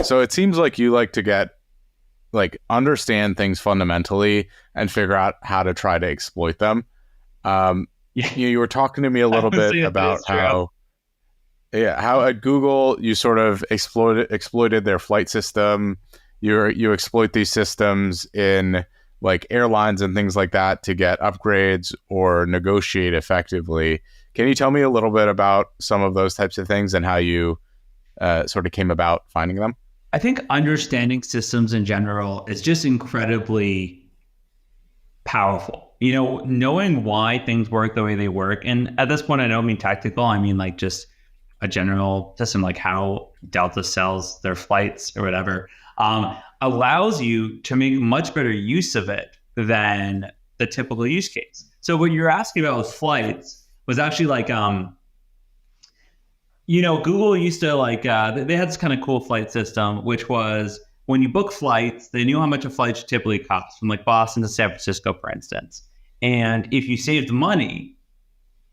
So it seems like you like to understand things fundamentally and figure out how to try to exploit them. Yeah, You were talking to me a I little would bit say that about is true. how at Google you sort of exploited their flight system. You exploit these systems in like airlines and things like that to get upgrades or negotiate effectively. Can you tell me a little bit about some of those types of things and how you sort of came about finding them? I think understanding systems in general is just incredibly powerful. Knowing why things work the way they work. And at this point, I don't mean tactical. I mean like just a general system, like how Delta sells their flights or whatever, allows you to make much better use of it than the typical use case. So what you're asking about with flights was actually like, Google used to they had this kind of cool flight system, which was when you book flights, they knew how much a flight should typically cost from like Boston to San Francisco, for instance. And if you saved money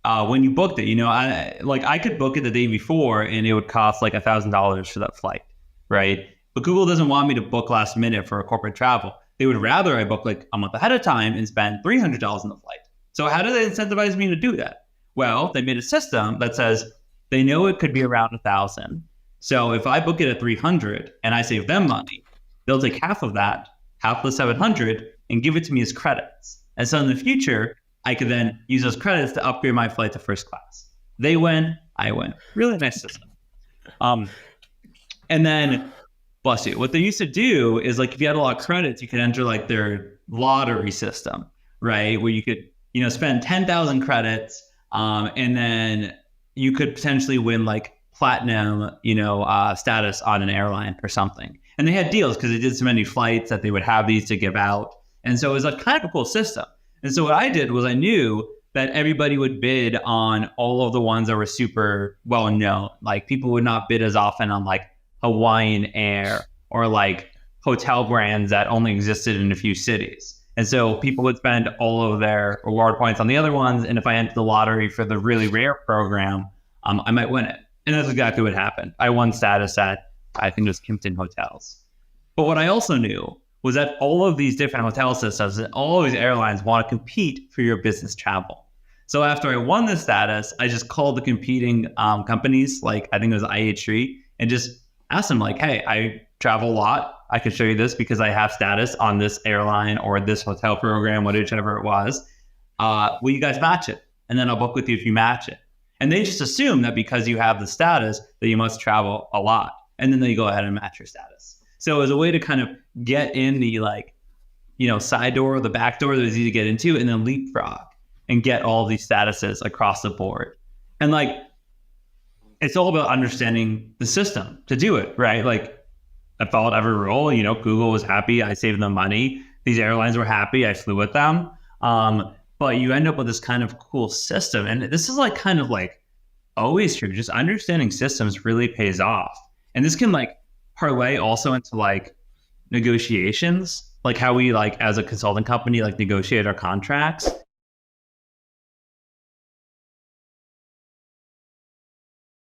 when you booked it, I could book it the day before and it would cost like $1,000 for that flight, right? But Google doesn't want me to book last minute for a corporate travel. They would rather I book like a month ahead of time and spend $300 on the flight. So how do they incentivize me to do that? Well, they made a system that says they know it could be around 1,000. So if I book it at 300 and I save them money, they'll take half of that, half of the 700, and give it to me as credits. And so in the future, I could then use those credits to upgrade my flight to first class. They win, I win. Really nice system. And then, bless you, what they used to do is like if you had a lot of credits, you could enter like their lottery system, right? Where you could, spend 10,000 credits, and then you could potentially win like platinum, status on an airline or something. And they had deals because they did so many flights that they would have these to give out. And so it was a kind of a cool system. And so what I did was I knew that everybody would bid on all of the ones that were super well known. Like people would not bid as often on like Hawaiian Air or like hotel brands that only existed in a few cities. And so people would spend all of their reward points on the other ones. And if I entered the lottery for the really rare program, I might win it. And that's exactly what happened. I won status at, I think it was Kimpton Hotels. But what I also knew was that all of these different hotel systems and all of these airlines want to compete for your business travel. So after I won this status, I just called the competing companies, like I think it was IH3, and just asked them like, hey, I travel a lot. I can show you this because I have status on this airline or this hotel program, whichever it was. Will you guys match it? And then I'll book with you if you match it. And they just assume that because you have the status that you must travel a lot. And then they go ahead and match your status. So it was a way to kind of get in the side door or the back door that was easy to get into and then leapfrog and get all these statuses across the board. And like, it's all about understanding the system to do it, right? Like I followed every rule, Google was happy. I saved them money. These airlines were happy. I flew with them. But you end up with this kind of cool system. And this is like kind of like always true. Just understanding systems really pays off. And this can like parlay also into like negotiations, like how we like as a consulting company, like negotiate our contracts.